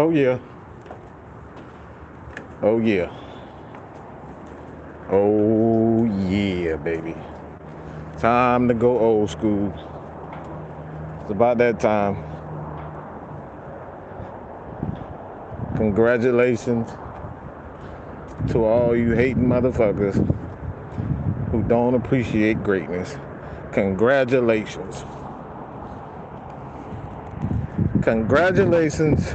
Oh yeah. Oh yeah. Oh yeah, baby. Time to go old school. It's about that time. Congratulations to all you hating motherfuckers who don't appreciate greatness. Congratulations. Congratulations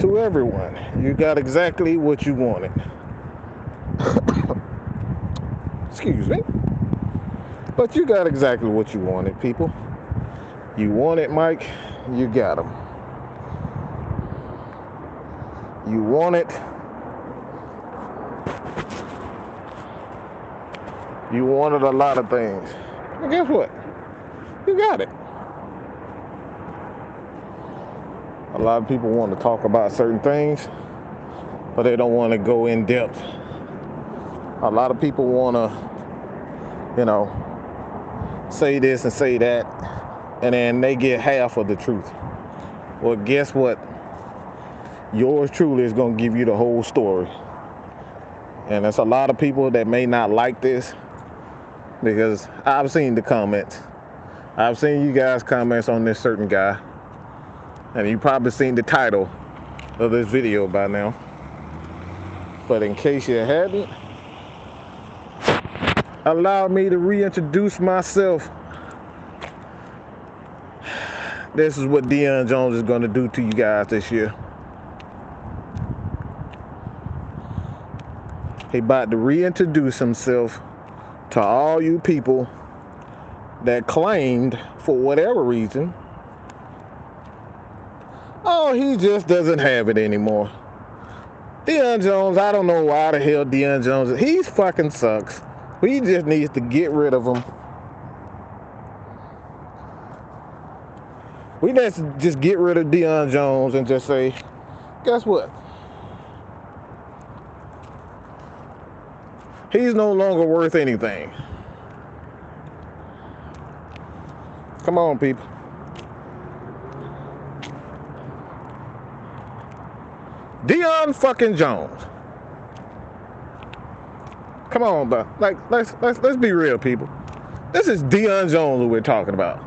to everyone. You got exactly what you wanted. Excuse me. But you got exactly what you wanted, people. You wanted Mike, you got him. You wanted. You wanted a lot of things. And guess what? You got it. A lot of people want to talk about certain things, but they don't want to go in depth. A lot of people want to, say this and say that, and then they get half of the truth. Well, guess what? Yours truly is going to give you the whole story. And there's a lot of people that may not like this, because I've seen the comments. I've seen you guys' comments on this certain guy. And you've probably seen the title of this video by now. But in case you hadn't, allow me to reintroduce myself. This is what Deion Jones is going to do to you guys this year. He about to reintroduce himself to all you people that claimed, for whatever reason, oh, he just doesn't have it anymore. Deion Jones, I don't know why the hell Deion Jones, he fucking sucks. We just needs to get rid of him. We need to just get rid of Deion Jones and just say, guess what? He's no longer worth anything. Come on, people. Deion fucking Jones. Come on, bro. Like, let's be real, people. This is Deion Jones that we're talking about.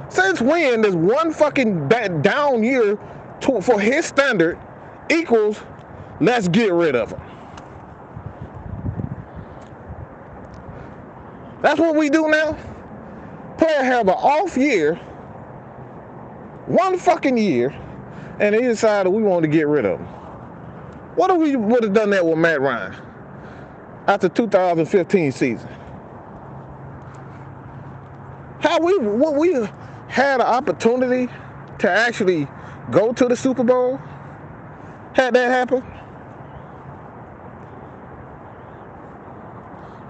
Since when does one fucking down year for his standard equals let's get rid of him? That's what we do now. Player have an off year, one fucking year, and they decided we wanted to get rid of him. What if we would have done that with Matt Ryan after 2015 season? Would we had an opportunity to actually go to the Super Bowl had that happen?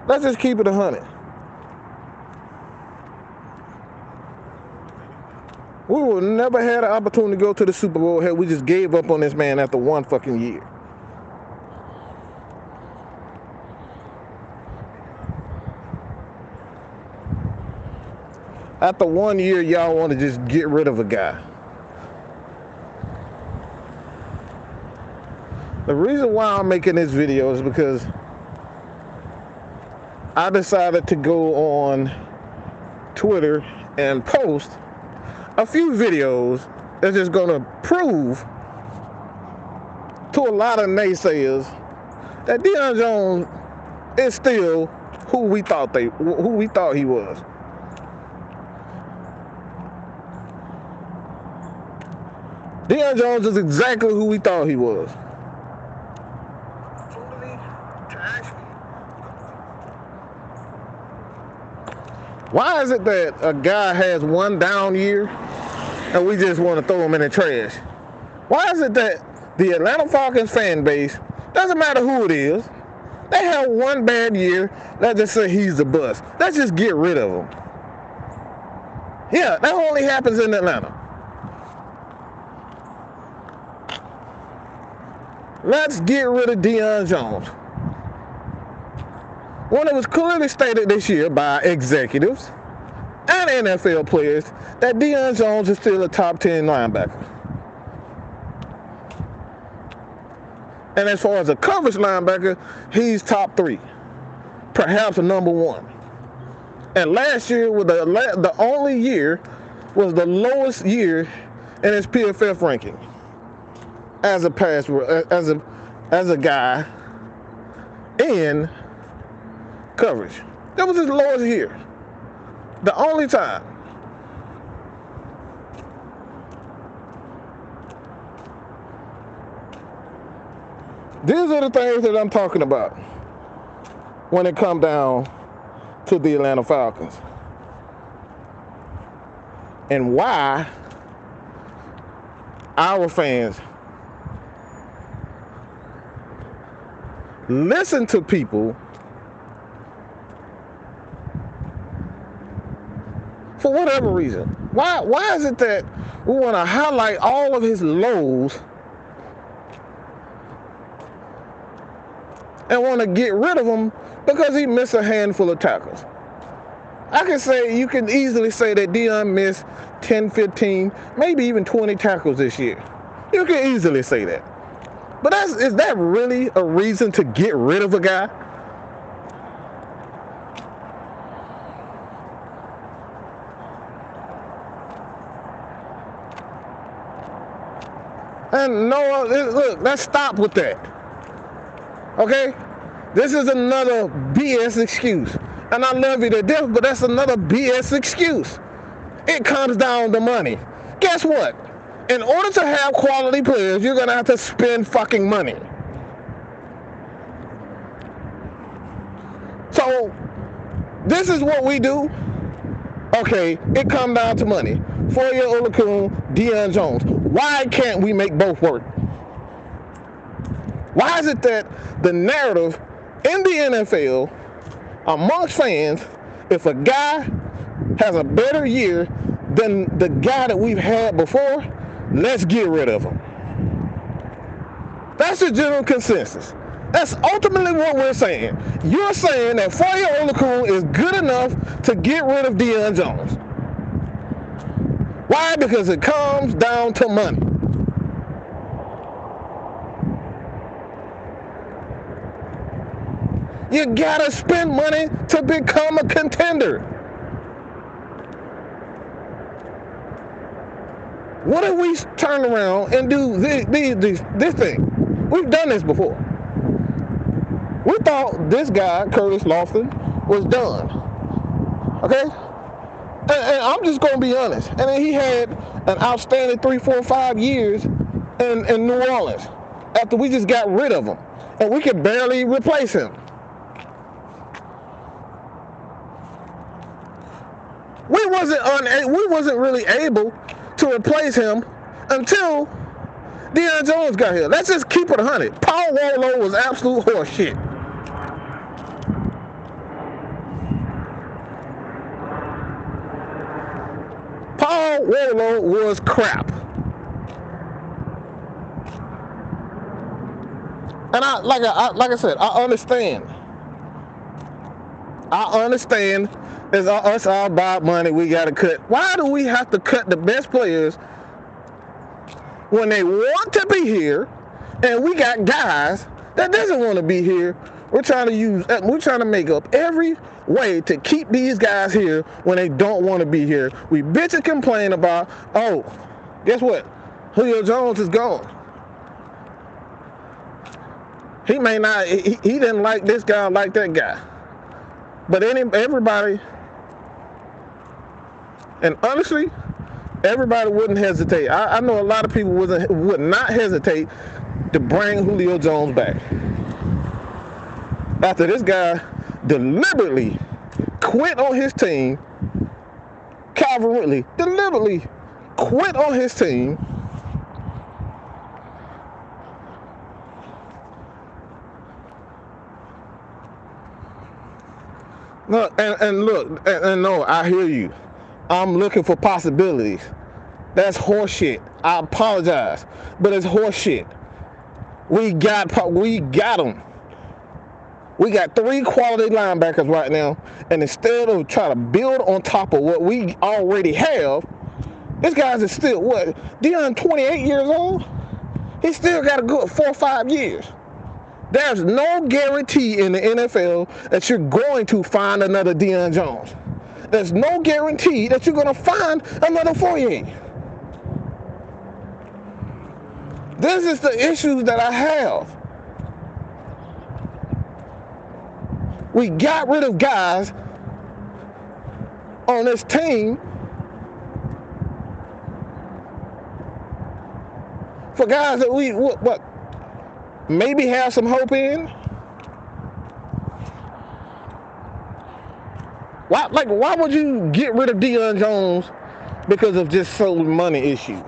Let's just keep it 100. We would never had an opportunity to go to the Super Bowl had we just gave up on this man after one fucking year. After 1 year, y'all want to just get rid of a guy. The reason why I'm making this video is because I decided to go on Twitter and post a few videos that's just gonna prove to a lot of naysayers that Deion Jones is still who we thought he was. Deion Jones is exactly who we thought he was. Why is it that a guy has one down year and we just want to throw him in the trash? Why is it that the Atlanta Falcons fan base, doesn't matter who it is, they have one bad year, let's just say he's a bust. Let's just get rid of him. Yeah, that only happens in Atlanta. Let's get rid of Deion Jones. When it was clearly stated this year by executives and NFL players that Deion Jones is still a top 10 linebacker. And as far as a coverage linebacker, he's top 3, perhaps a number 1. And last year was the only year was the lowest year in his PFF ranking as a as a guy in coverage. That was his lowest year. The only time. These are the things that I'm talking about when it comes down to the Atlanta Falcons. And why our fans listen to people for whatever reason. Why is it that we want to highlight all of his lows and want to get rid of him because he missed a handful of tackles? You can easily say that Deion missed 10, 15, maybe even 20 tackles this year. You can easily say that. But is that really a reason to get rid of a guy? And no, look, let's stop with that. Okay? This is another BS excuse. And I love you to death, but that's another BS excuse. It comes down to money. Guess what? In order to have quality players, you're going to have to spend fucking money. So, this is what we do. Okay, it comes down to money. Foye Oluokun, Deion Jones. Why can't we make both work? Why is it that the narrative in the NFL amongst fans, if a guy has a better year than the guy that we've had before, let's get rid of him? That's the general consensus. That's ultimately what we're saying. You're saying that Foye Oluokun is good enough to get rid of Deion Jones. Why? Because it comes down to money. You gotta spend money to become a contender. What if we turn around and do this thing? We've done this before. We thought this guy, Curtis Lofton, was done. Okay? And I'm just going to be honest. And then he had an outstanding 3, 4, 5 years in New Orleans after we just got rid of him. And we could barely replace him. We wasn't really able to replace him until Deion Jones got here. Let's just keep it 100. Paul Warlow was absolute horseshit. Paul Warlow was crap. And like I said, I understand. It's us all about money. We got to cut. Why do we have to cut the best players when they want to be here, and we got guys that doesn't want to be here? We're trying to make up every way to keep these guys here when they don't want to be here. We bitch and complain about, oh, guess what? Julio Jones is gone. He may not, he didn't like this guy, like that guy. But everybody, and honestly, everybody wouldn't hesitate. I know a lot of people would not hesitate to bring Julio Jones back. After this guy deliberately quit on his team, Calvin Ridley deliberately quit on his team. No, and no, I hear you. I'm looking for possibilities. That's horseshit. I apologize, but it's horseshit. We got them. We got 3 quality linebackers right now, and instead of trying to build on top of what we already have, this guy's still what? Deion 28 years old. He still got a good 4 or 5 years. There's no guarantee in the NFL that you're going to find another Deion Jones. There's no guarantee that you're going to find another Fourier. This is the issue that I have. We got rid of guys on this team for guys that we maybe have some hope in. Why would you get rid of Deion Jones because of just solely money issues,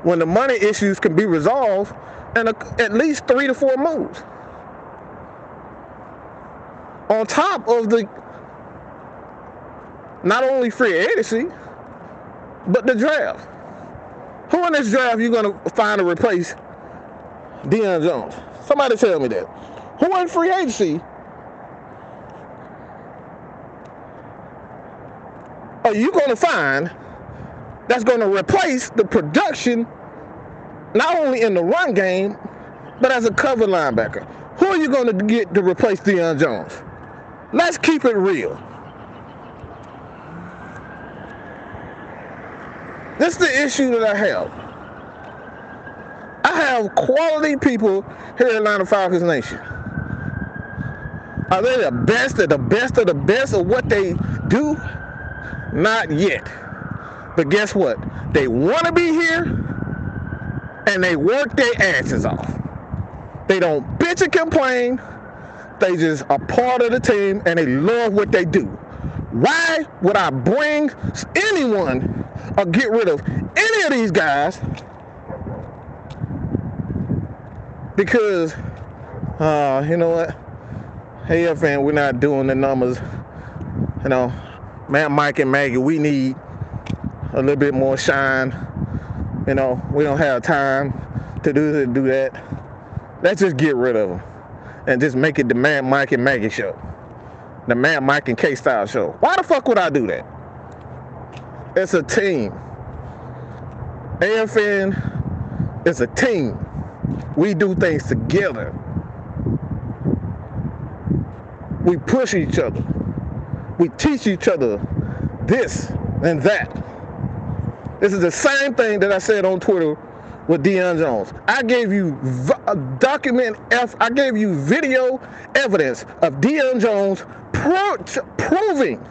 when the money issues can be resolved in at least 3 to 4 moves, on top of the not only free agency but the draft? Who in this draft you gonna find to replace Deion Jones? Somebody tell me that. Who in free agency are you going to find that's going to replace the production, not only in the run game, but as a cover linebacker? Who are you going to get to replace Deion Jones? Let's keep it real. This is the issue that I have. I have quality people here in Atlanta Falcons Nation. Are they the best of the best of the best of what they do? Not yet. But guess what? They want to be here and they work their asses off. They don't bitch and complain. They just are part of the team and they love what they do. Why would I bring anyone or get rid of any of these guys? Because, you know what? Hey, fan, we're not doing the numbers. You know, man, Mike and Maggie, we need a little bit more shine. You know, we don't have time to do that. Let's just get rid of them and just make it the Man, Mike and Maggie show. The Man, Mike and K-Style show. Why the fuck would I do that? It's a team. AFN is a team. We do things together. We push each other. We teach each other this and that. This is the same thing that I said on Twitter with Deion Jones. I gave you I gave you video evidence of Deion Jones proving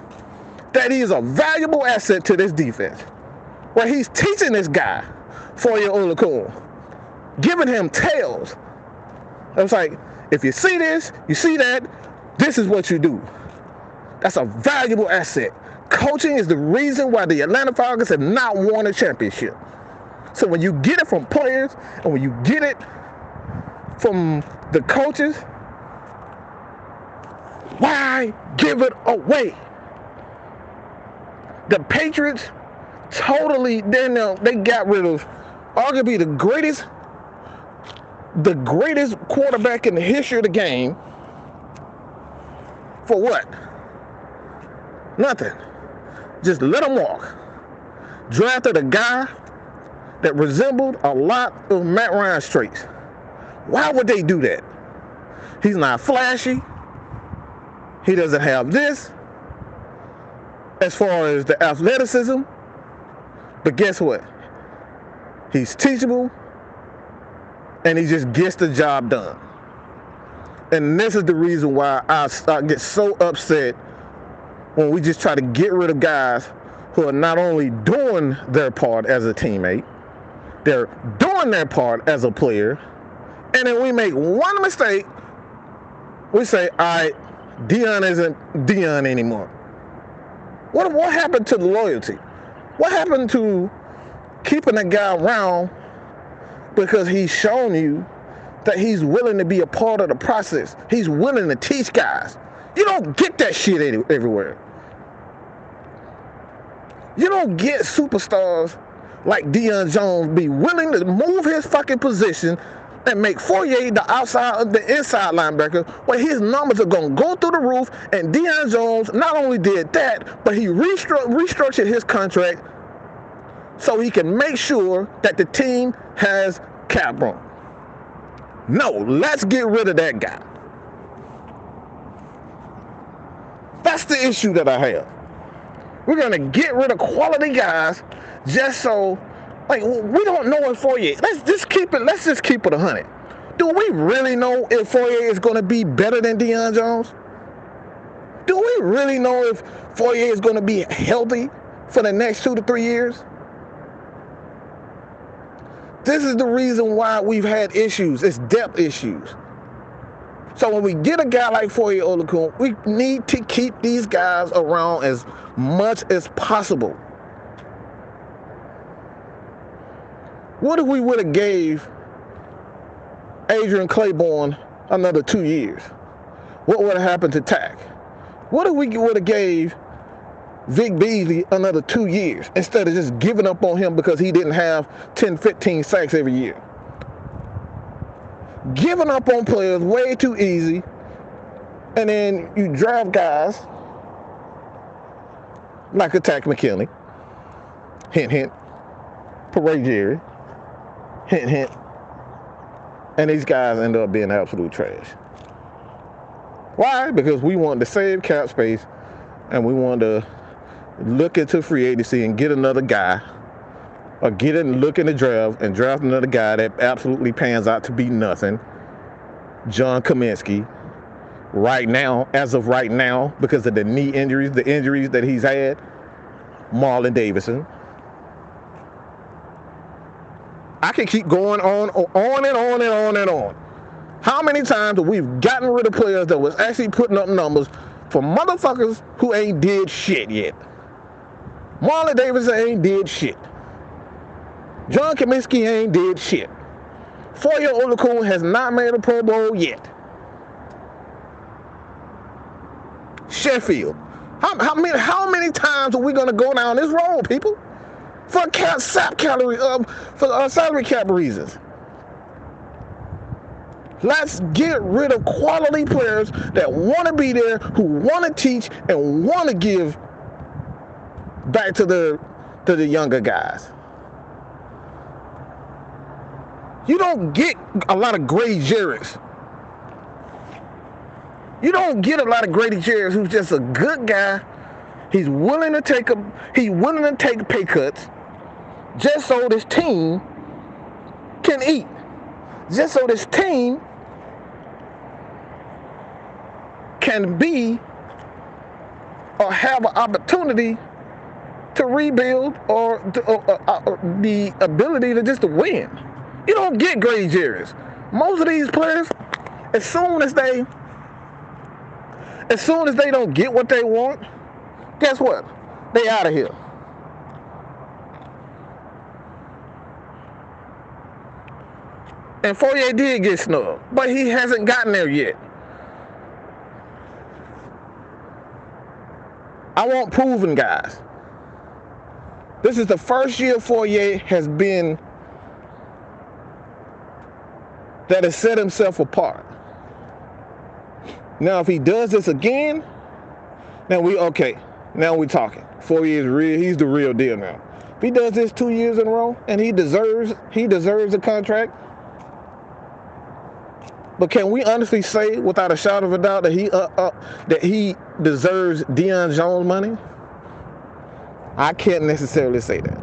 that he is a valuable asset to this defense. Where he's teaching this guy, Foye Oluokun, giving him tails. It's like, if you see this, you see that, this is what you do. That's a valuable asset. Coaching is the reason why the Atlanta Falcons have not won a championship. So when you get it from players and when you get it from the coaches, why give it away? The Patriots totally, they got rid of arguably the greatest quarterback in the history of the game. For what? Nothing. Just let him walk. Drafted a guy that resembled a lot of Matt Ryan's traits. Why would they do that? He's not flashy. He doesn't have this as far as the athleticism. But guess what? He's teachable and he just gets the job done. And this is the reason why I get so upset when we just try to get rid of guys who are not only doing their part as a teammate, they're doing their part as a player, and then we make one mistake, we say, all right, Deion isn't Deion anymore. What happened to the loyalty? What happened to keeping a guy around because he's shown you that he's willing to be a part of the process? He's willing to teach guys. You don't get that shit everywhere. You don't get superstars like Deion Jones be willing to move his fucking position and make Fourier the inside linebacker, where his numbers are going to go through the roof. And Deion Jones not only did that, but he restructured his contract so he can make sure that the team has cap room. No, let's get rid of that guy. That's the issue that I have. We're going to get rid of quality guys just so, like, we don't know if Fourier. Let's just keep it 100. Do we really know if Fourier is going to be better than Deion Jones? Do we really know if Fourier is going to be healthy for the next 2 to 3 years? This is the reason why we've had issues. It's depth issues. So when we get a guy like Fourier Olakun, we need to keep these guys around as much as possible. What if we would have gave Adrian Claiborne another 2 years? What would have happened to Tack? What if we would have gave Vic Beasley another 2 years instead of just giving up on him because he didn't have 10, 15 sacks every year? Giving up on players way too easy, and then you draft guys like a Tack McKinley, hint, hint, Parade Jerry, hint, hint, and these guys end up being absolute trash. Why? Because we wanted to save cap space, and we wanted to look into free agency and get another guy, or get in, look in the draft and draft another guy that absolutely pans out to be nothing. John Kaminsky, right now, as of right now, because of the knee injuries, the injuries that he's had, Marlon Davidson. I can keep going on and on and on and on. How many times have we gotten rid of players that was actually putting up numbers for motherfuckers who ain't did shit yet? Marlon Davidson ain't did shit. John Kaminsky ain't did shit. Fourier Olakun has not made a Pro Bowl yet. Sheffield. How many times are we going to go down this road, people? For salary cap reasons. Let's get rid of quality players that want to be there, who want to teach and want to give back to the younger guys. You don't get a lot of Grady Jarrett's. You don't get a lot of Grady Jarrett's who's just a good guy. He's willing to take pay cuts just so this team can eat. Just so this team can be or have an opportunity to rebuild or the ability to just to win. You don't get Grady Jarrett's. Most of these players, as soon as they don't get what they want, guess what? They out of here. And Fourier did get snubbed, but he hasn't gotten there yet. I want proven guys. This is the first year Fourier has been that has set himself apart. Now, if he does this again, now we're talking. Fourier is real. He's the real deal now. If he does this 2 years in a row, and he deserves a contract. But can we honestly say, without a shadow of a doubt, that he deserves Deion Jones money? I can't necessarily say that.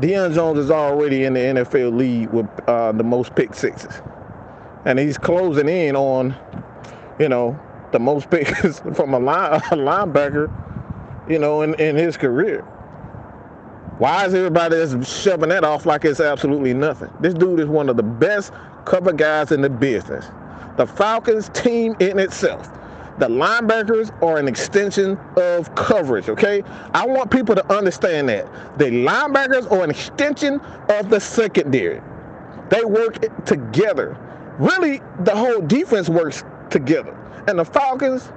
Deion Jones is already in the NFL league with the most pick sixes, and he's closing in on, the most picks from a linebacker, in his career. Why is everybody just shoving that off like it's absolutely nothing? This dude is one of the best cover guys in the business. The Falcons team in itself. The linebackers are an extension of coverage, okay? I want people to understand that. The linebackers are an extension of the secondary. They work together. Really, the whole defense works together. And the Falcons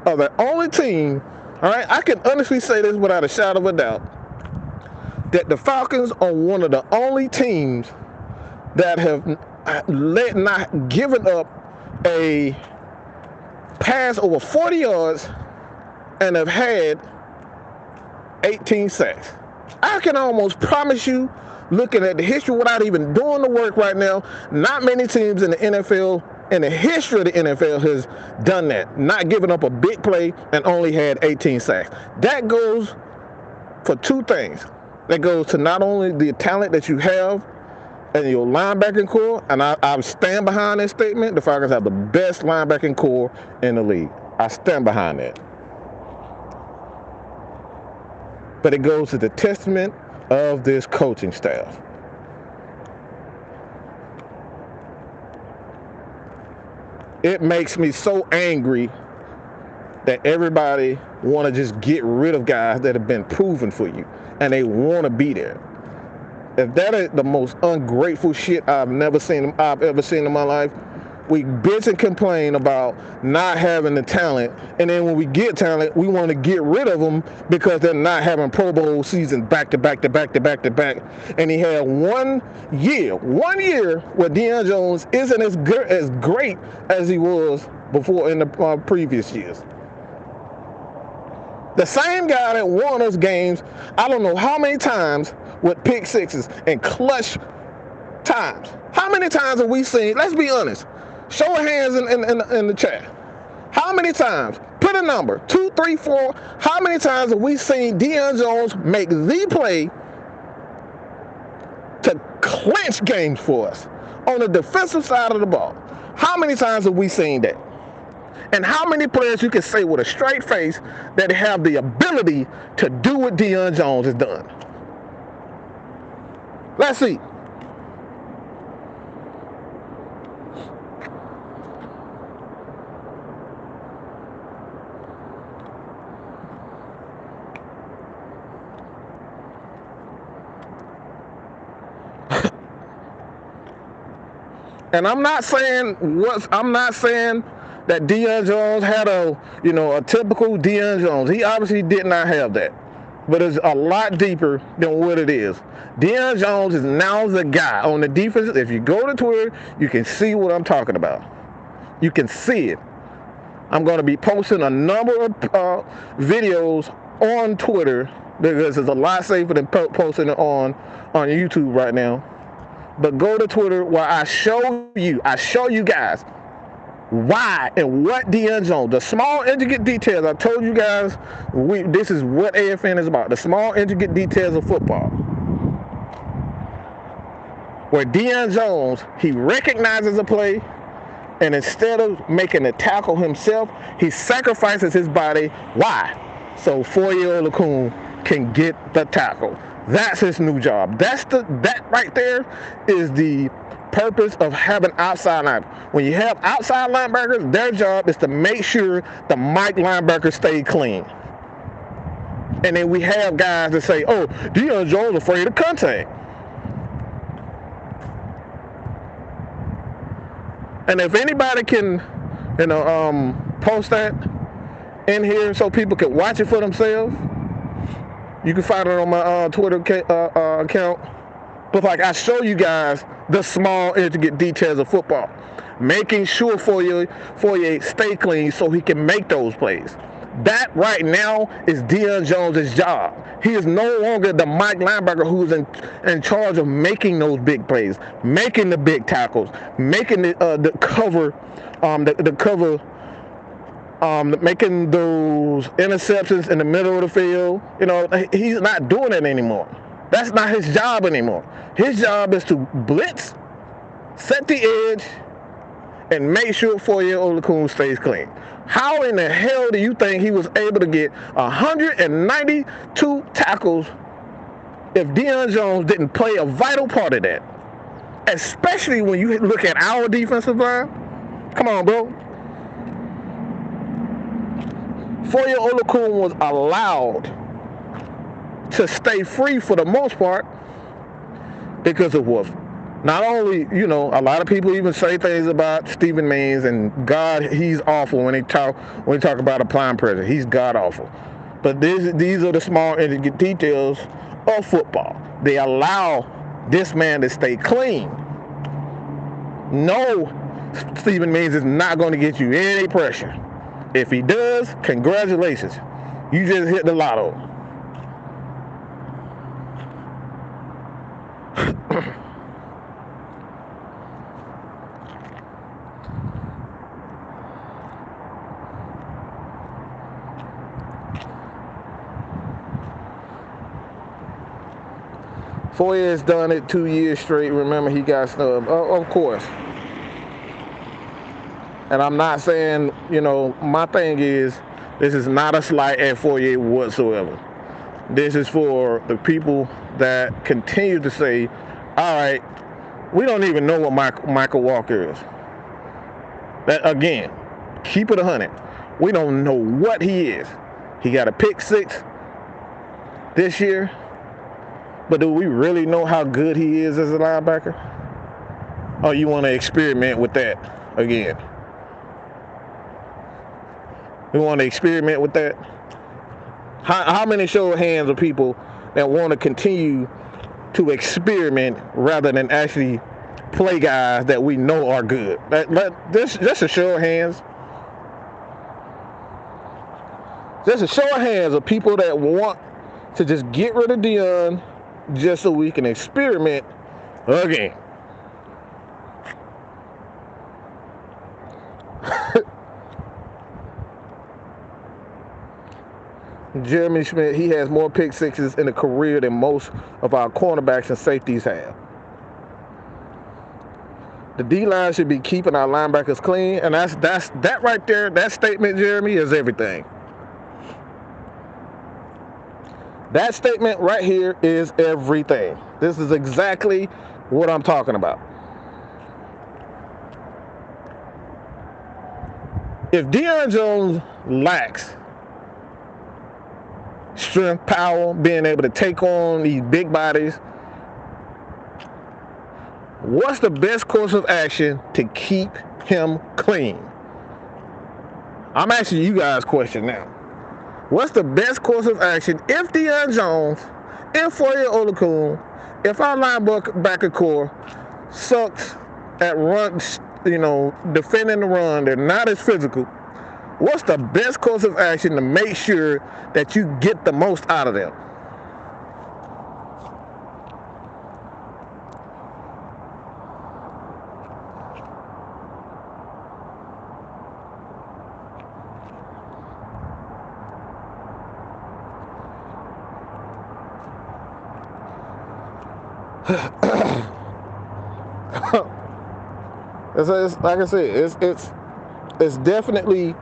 are the only team, all right? I can honestly say this without a shadow of a doubt, that the Falcons are one of the only teams that have not given up a pass over 40 yards and have had 18 sacks. I can almost promise you looking at the history without even doing the work right now, not many teams in the NFL, in the history of the NFL, has done that. Not giving up a big play and only had 18 sacks. That goes for two things. That goes to not only the talent that you have and your linebacking core, and I stand behind that statement. The Falcons have the best linebacking core in the league. I stand behind that. But it goes to the testament of this coaching staff. It makes me so angry that everybody want to just get rid of guys that have been proven for you, and they want to be there. If that is the most ungrateful shit I've ever seen in my life, we bitch and complain about not having the talent, and then when we get talent, we want to get rid of them because they're not having Pro Bowl seasons back to back to back to back to back. And he had 1 year where Deion Jones isn't as great as he was before in the previous years. The same guy that won us games, I don't know how many times, with pick sixes and clutch times. How many times have we seen, let's be honest, show of hands in the chat. How many times, put a number, 2, 3, 4, how many times have we seen Deion Jones make the play to clinch games for us on the defensive side of the ball? How many times have we seen that? And how many players you can say with a straight face that have the ability to do what Deion Jones has done? Let's see. And I'm not saying that Deion Jones had a typical Deion Jones. He obviously did not have that. But it's a lot deeper than what it is. Deion Jones is now the guy on the defense. If you go to Twitter, you can see what I'm talking about. You can see it. I'm going to be posting a number of videos on Twitter because it's a lot safer than posting it on YouTube right now. But go to Twitter where I show you guys why and what Deion Jones, the small intricate details. I told you guys, this is what AFN is about, the small intricate details of football. Where Deion Jones, he recognizes a play, and instead of making the tackle himself, he sacrifices his body. Why? So 4-year-old Okung can get the tackle. That's his new job. That right there is the purpose of having outside linebackers. When you have outside linebackers, their job is to make sure the Mike linebackers stay clean. And then we have guys that say, "Oh, Deion Jones is afraid of contact." And if anybody can, post that in here so people can watch it for themselves, you can find it on my Twitter account. But I show you guys the small intricate details of football, making sure Foyer stay clean so he can make those plays. That right now is Deion Jones' job. He is no longer the Mike linebacker who's in charge of making those big plays, making the big tackles, making the cover, making those interceptions in the middle of the field. He's not doing it anymore. That's not his job anymore. His job is to blitz, set the edge, and make sure 4-year-old Okung stays clean. How in the hell do you think he was able to get 192 tackles if Deion Jones didn't play a vital part of that? Especially when you look at our defensive line. Come on, bro. 4-year-old Okung was allowed to stay free for the most part because of what? Not only, a lot of people even say things about Stephen Means and God, he's awful when they talk about applying pressure. He's God awful. But these are the small intricate details of football. They allow this man to stay clean. No, Stephen Means is not going to get you any pressure. If he does, congratulations. You just hit the lotto. Foyer's done it 2 years straight. Remember, he got snubbed. Of course. And I'm not saying, my thing is, this is not a slight at Foyer whatsoever. This is for the people that continue to say, all right, we don't even know what Michael Walker is. That, again, keep it 100. We don't know what he is. He got a pick 6 this year. But do we really know how good he is as a linebacker? Or you want to experiment with that again? We want to experiment with that? How many show of hands of people that want to continue to experiment rather than actually play guys that we know are good? Just a show of hands. Just a show of hands of people that want to just get rid of Deion just so we can experiment again. Jeremy Schmidt, he has more pick sixes in a career than most of our cornerbacks and safeties have. The D-line should be keeping our linebackers clean, and that right there, that statement, Jeremy, is everything. That statement right here is everything. This is exactly what I'm talking about. If Deion Jones lacks strength, power, being able to take on these big bodies, what's the best course of action to keep him clean? I'm asking you guys a question now. What's the best course of action if Deion Jones, if Foye Oluokun, if our linebacker core sucks at run, defending the run, they're not as physical? What's the best course of action to make sure that you get the most out of them? It's like I said, it's definitely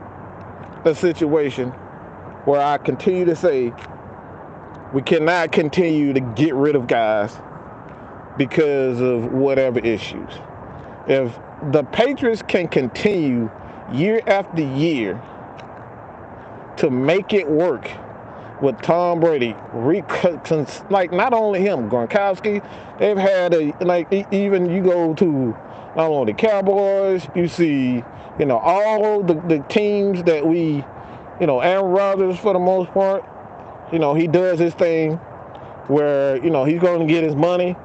a situation where I continue to say we cannot continue to get rid of guys because of whatever issues. If the Patriots can continue year after year to make it work with Tom Brady, like not only him, Gronkowski, they've had even you go to not only the Cowboys, you see, all the teams that we, Aaron Rodgers for the most part, he does his thing where, he's going to get his money,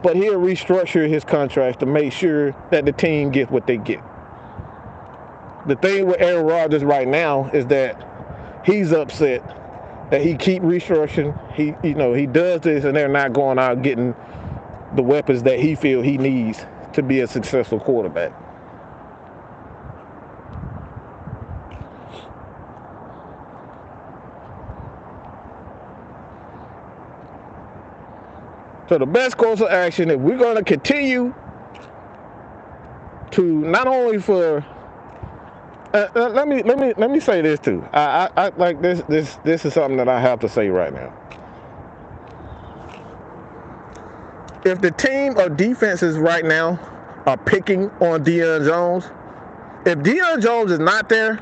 but he'll restructure his contract to make sure that the team gets what they get. The thing with Aaron Rodgers right now is that he's upset that he keep restructuring. He does this and they're not going out getting the weapons that he feels he needs to be a successful quarterback. So the best course of action, if we're going to continue to not only for let me say this too. I like this is something that I have to say right now. If the team or defenses right now are picking on Deion Jones, if Deion Jones is not there,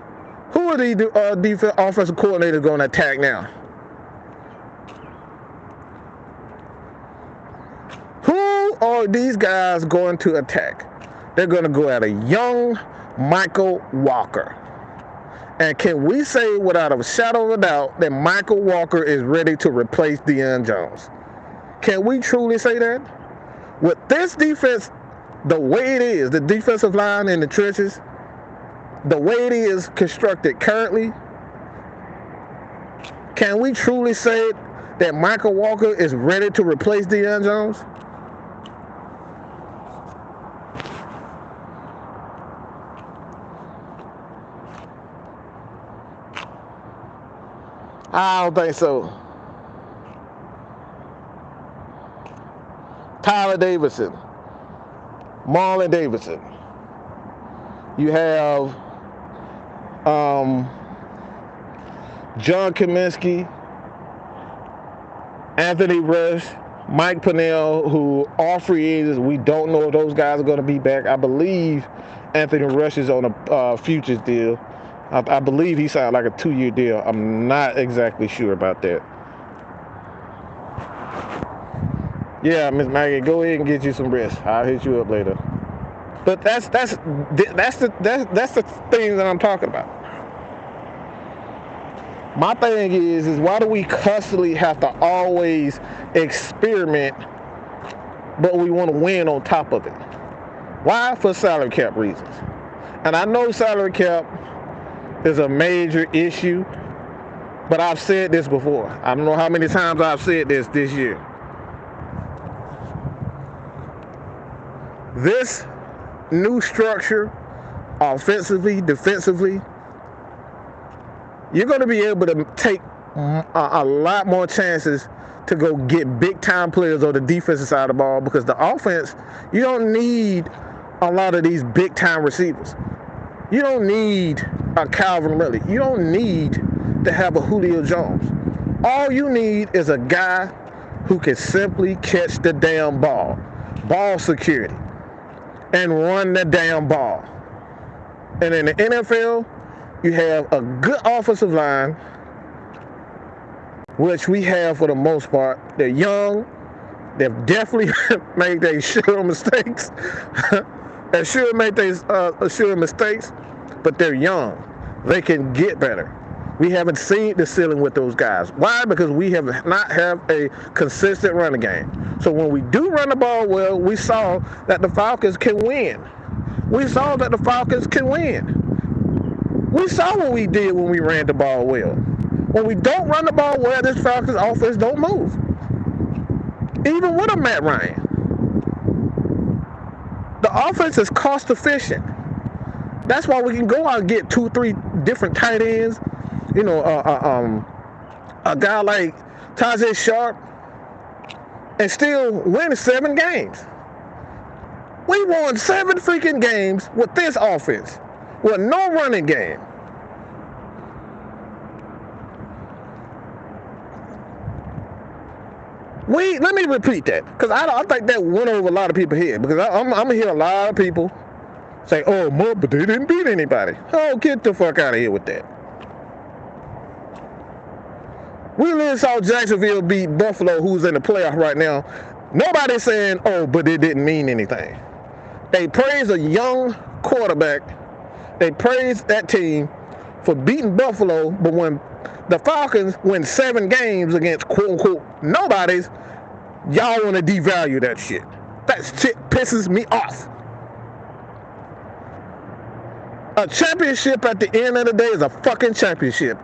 who are the defense offensive coordinators going to attack now? Who are these guys going to attack? They're going to go at a young Michael Walker. And can we say without a shadow of a doubt that Michael Walker is ready to replace Deion Jones? Can we truly say that? With this defense, the way it is, the defensive line in the trenches, the way it is constructed currently, can we truly say that Michael Walker is ready to replace Deion Jones? I don't think so. Tyler Davidson, Marlon Davidson. You have John Kaminsky, Anthony Rush, Mike Pennell, who are free agents. We don't know if those guys are going to be back. I believe Anthony Rush is on a futures deal. I believe he signed like a 2-year deal. I'm not exactly sure about that. Yeah, Miss Maggie, go ahead and get you some rest. I'll hit you up later. But that's the thing that I'm talking about. My thing is why do we constantly have to always experiment, but we want to win on top of it? Why? For salary cap reasons. And I know salary cap is a major issue, but I've said this before. I don't know how many times I've said this year. This new structure, offensively, defensively, you're going to be able to take a lot more chances to go get big-time players on the defensive side of the ball, because the offense, you don't need a lot of these big-time receivers. You don't need a Calvin Ridley. You don't need to have a Julio Jones. All you need is a guy who can simply catch the damn ball security, and run the damn ball. And in the NFL, you have a good offensive line, which we have for the most part. They're young. They've definitely made their sure mistakes. Sure mistakes, but they're young. They can get better. We haven't seen the ceiling with those guys. Why? Because we have not have a consistent running game. So when we do run the ball well, we saw that the Falcons can win. We saw what we did when we ran the ball well. When we don't run the ball well, this Falcons offense don't move. Even with a Matt Ryan. The offense is cost efficient. That's why we can go out and get 2-3 different tight ends. You know, a guy like Tajay Sharp, and still win 7 games. We won 7 freaking games with this offense, with no running game. Let me repeat that, because I think that went over a lot of people's head, because I'm going to hear a lot of people say, oh, but they didn't beat anybody. Oh, get the fuck out of here with that. We literally saw Jacksonville beat Buffalo, who's in the playoff right now. Nobody's saying, oh, but it didn't mean anything. They praise a young quarterback. They praise that team for beating Buffalo, but when the Falcons win 7 games against quote-unquote nobodies, y'all want to devalue that shit. That shit pisses me off. A championship at the end of the day is a fucking championship.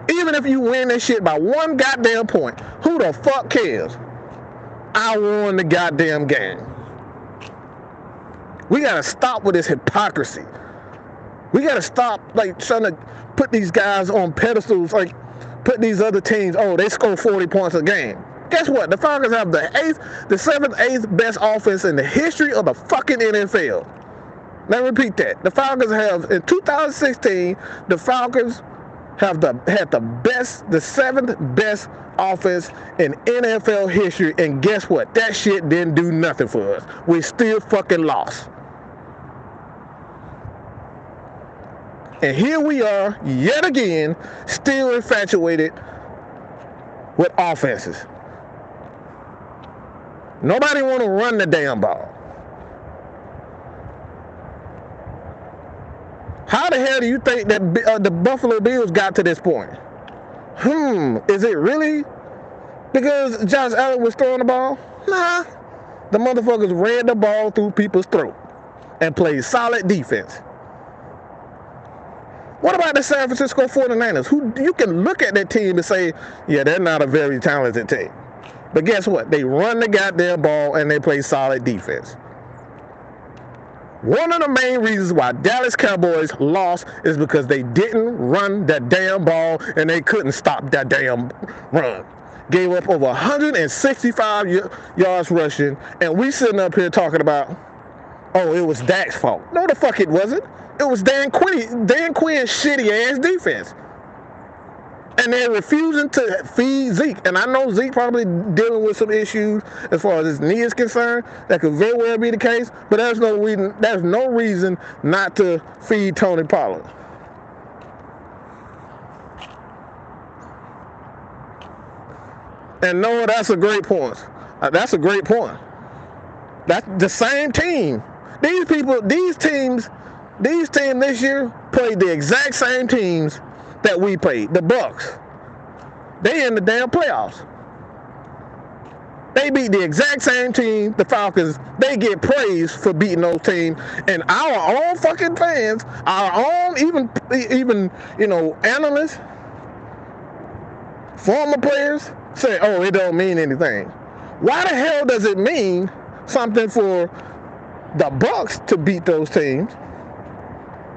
Even if you win that shit by 1 goddamn point, who the fuck cares? I won the goddamn game. We gotta stop with this hypocrisy. We gotta stop trying to put these guys on pedestals, put these other teams, oh, they score 40 points a game. Guess what? The Falcons have the 7th, 8th best offense in the history of the fucking NFL. Let me repeat that. The Falcons have, in 2016, the Falcons had the 7th best offense in NFL history, and guess what? That shit didn't do nothing for us. We still fucking lost. And here we are, yet again, still infatuated with offenses. Nobody want to run the damn ball. How the hell do you think that the Buffalo Bills got to this point? Is it really because Josh Allen was throwing the ball? Nah. The motherfuckers ran the ball through people's throat and played solid defense. What about the San Francisco 49ers? Who you can look at that team and say, yeah, they're not a very talented team. But guess what? They run the goddamn ball and they play solid defense. One of the main reasons why Dallas Cowboys lost is because they didn't run that damn ball and they couldn't stop that damn run. gave up over 165 yards rushing, and we sitting up here talking about, oh, it was Dak's fault. No, the fuck it wasn't. It was Dan Quinn's shitty ass defense. And they're refusing to feed Zeke. And I know Zeke probably dealing with some issues as far as his knee is concerned. That could very well be the case. But there's no reason not to feed Tony Pollard. And no, that's a great point. That's a great point. That's the same team. These teams this year played the exact same teams that we played, the Bucks. They in the damn playoffs. They beat the exact same team, the Falcons. They get praised for beating those teams, and our own fucking fans, our own even analysts, former players say, "Oh, it don't mean anything." Why the hell does it mean something for the Bucks to beat those teams,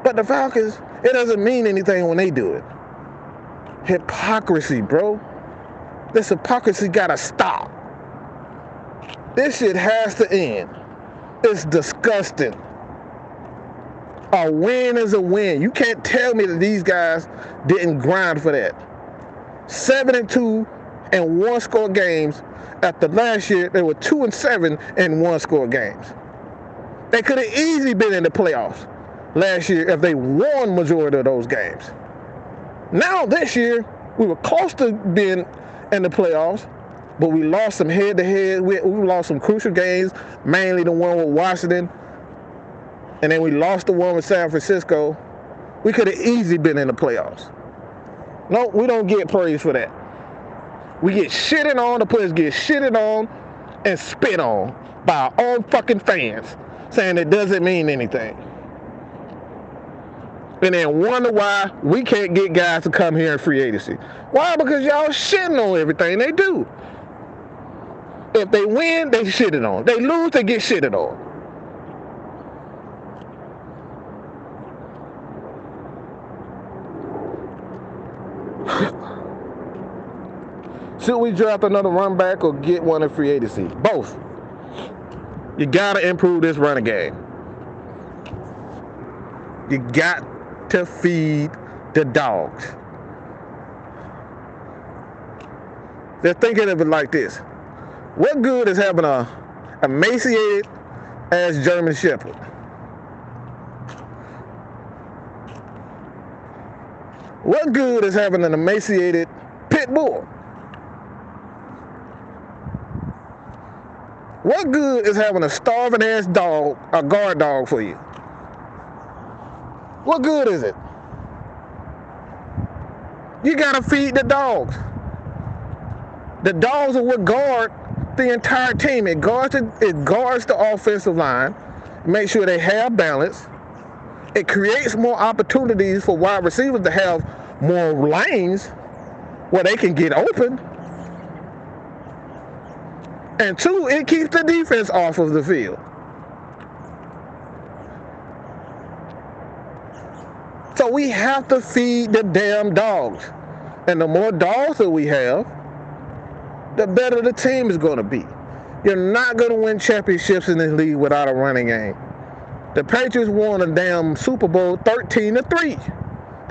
but the Falcons, it doesn't mean anything when they do it? Hypocrisy, bro. This hypocrisy gotta stop. This shit has to end. It's disgusting. A win is a win. You can't tell me that these guys didn't grind for that. 7-2 and one-score games. After last year, they were 2-7 in one-score games. They could have easily been in the playoffs last year if they won majority of those games. Now this year, we were close to being in the playoffs, but we lost some head-to-head. We lost some crucial games, mainly the one with Washington, and then we lost the one with San Francisco. We could have easily been in the playoffs. No, we don't get praise for that. We get shitted on, the players get shitted on and spit on by our own fucking fans, saying it doesn't mean anything. And then wonder why we can't get guys to come here in free agency. Why? Because y'all shitting on everything they do. If they win, they shitted on. They lose, they get shitted on. Should we draft another run back or get one in free agency? Both. You gotta improve this running game. You got to feed the dogs. They're thinking of it like this. What good is having a emaciated ass German Shepherd? What good is having an emaciated pit bull? What good is having a starving ass dog, a guard dog for you? What good is it? You gotta feed the dogs. The dogs are what guard the entire team. It guards the offensive line, make sure they have balance. It creates more opportunities for wide receivers to have more lanes where they can get open. And two, it keeps the defense off of the field. So we have to feed the damn dogs. And the more dogs that we have, the better the team is going to be. You're not going to win championships in this league without a running game. The Patriots won a damn Super Bowl 13-3.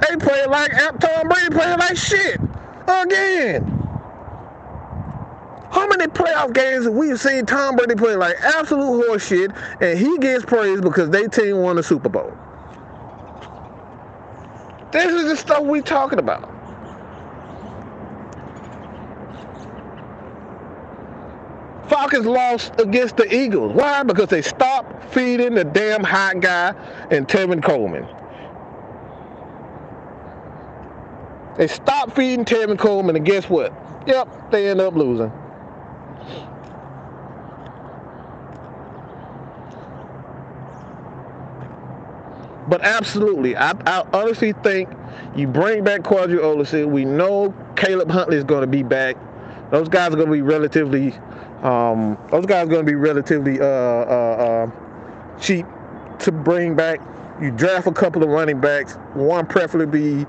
They played like Tom Brady played like shit again. How many playoff games have we seen Tom Brady play like absolute horse shit, and he gets praised because their team won the Super Bowl? This is the stuff we talking about. Falcons lost against the Eagles. Why? Because they stopped feeding the damn hot guy and Tevin Coleman. They stopped feeding Tevin Coleman, and guess what? Yep, they end up losing. But absolutely, I honestly think you bring back Quadri Olesen. We know Caleb Huntley is going to be back. Those guys are going to be relatively cheap to bring back. You draft a couple of running backs, one preferably be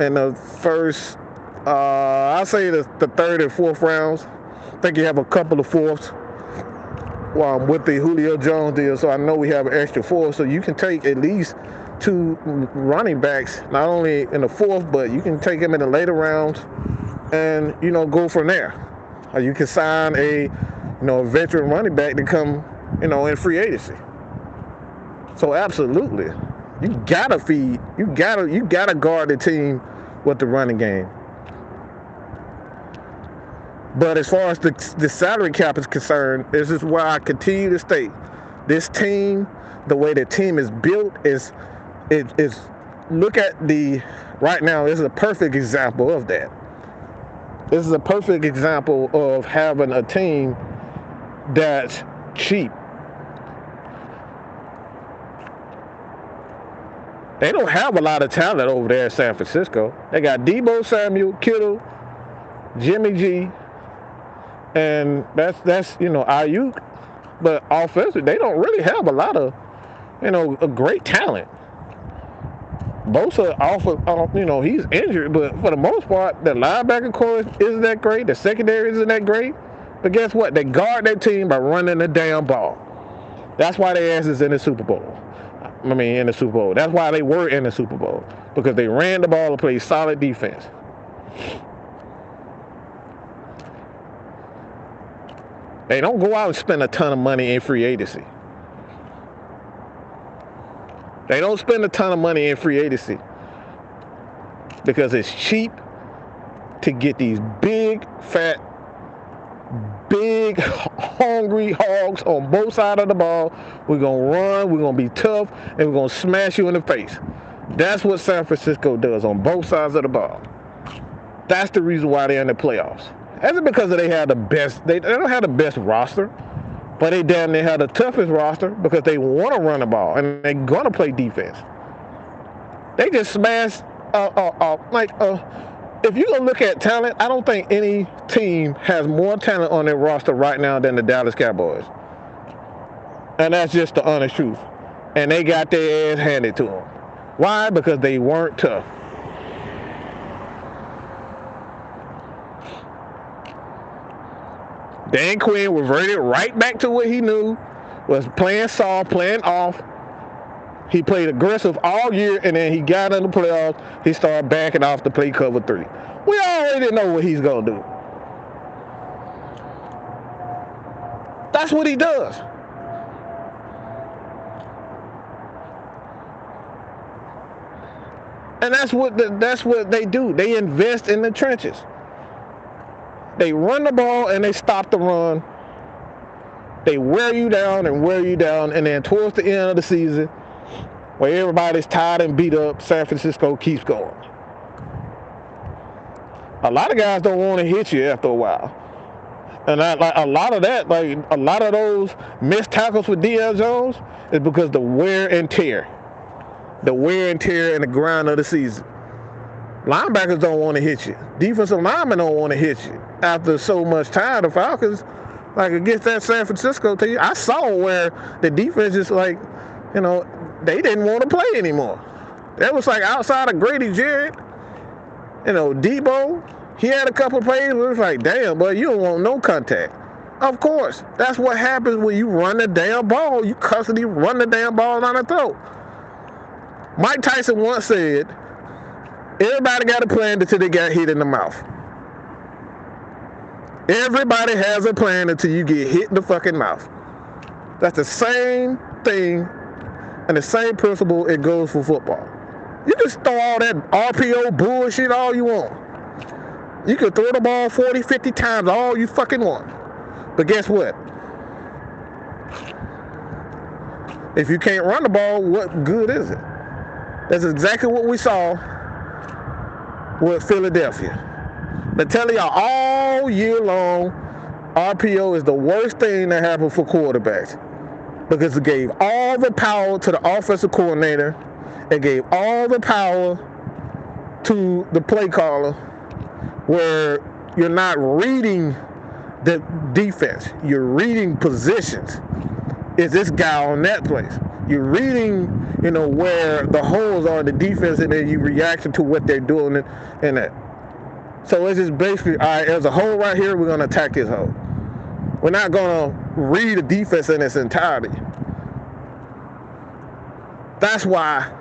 in the first I say the third and fourth rounds. I think you have a couple of fourths with the Julio Jones deal, so I know we have an extra fourth, so you can take at least two running backs, not only in the fourth, but you can take them in the later rounds and, go from there. Or you can sign a veteran running back to come, in free agency. So absolutely, you gotta guard the team with the running game. But as far as the salary cap is concerned, this is why I continue to state this team, the way the team is built is look at right now. This is a perfect example of that. This is a perfect example of having a team that's cheap. They don't have a lot of talent over there in San Francisco. They got Deebo Samuel, Kittle, Jimmy G, and that's Ayuk. But offensively, they don't really have a lot of a great talent. Bosa he's injured, but for the most part, the linebacker core isn't that great. The secondary isn't that great. But guess what? They guard their team by running the damn ball. That's why their ass is in the Super Bowl. In the Super Bowl. That's why they were in the Super Bowl. Because they ran the ball and played solid defense. They don't go out and spend a ton of money in free agency. They don't spend a ton of money in free agency because it's cheap to get these big, fat, big, hungry hogs on both sides of the ball. We're going to run, we're going to be tough, and we're going to smash you in the face. That's what San Francisco does on both sides of the ball. That's the reason why they're in the playoffs. That's because they have the best. They don't have the best roster, but they damn near have the toughest roster because they want to run the ball and they're going to play defense. They just smash. If you're going to look at talent, I don't think any team has more talent on their roster right now than the Dallas Cowboys. And that's just the honest truth. And they got their ass handed to them. Why? Because they weren't tough. Dan Quinn reverted right back to what he knew, was playing soft, playing off. He played aggressive all year, and then he got in the playoffs. He started backing off to play cover 3. We already know what he's going to do. That's what he does. And that's what they do. They invest in the trenches. They run the ball and they stop the run. They wear you down, and then towards the end of the season, where everybody's tired and beat up, San Francisco keeps going. A lot of guys don't want to hit you after a while. And a lot of those missed tackles with Deion Jones is because the wear and tear in the grind of the season. Linebackers don't want to hit you. Defensive linemen don't want to hit you. After so much time, the Falcons, against that San Francisco team, I saw where the defense just they didn't want to play anymore. That was outside of Grady Jarrett, Debo, he had a couple of plays where it was damn, but you don't want no contact. Of course, that's what happens when you run the damn ball. You constantly run the damn ball down the throat. Mike Tyson once said, everybody got a plan until they got hit in the mouth. Everybody has a plan until you get hit in the fucking mouth. That's the same thing and the same principle it goes for football. You can throw all that RPO bullshit all you want. You can throw the ball 40, 50 times all you fucking want. But guess what? If you can't run the ball, what good is it? That's exactly what we saw with Philadelphia. But telling y'all all year long, RPO is the worst thing that happened for quarterbacks because it gave all the power to the offensive coordinator. It gave all the power to the play caller where you're not reading the defense. You're reading positions. Is this guy on that place? You're reading, where the holes are in the defense, and then you react to what they're doing in that. So it's just basically, all right, there's a hole right here, we're going to attack this hole. We're not going to read the defense in its entirety. That's why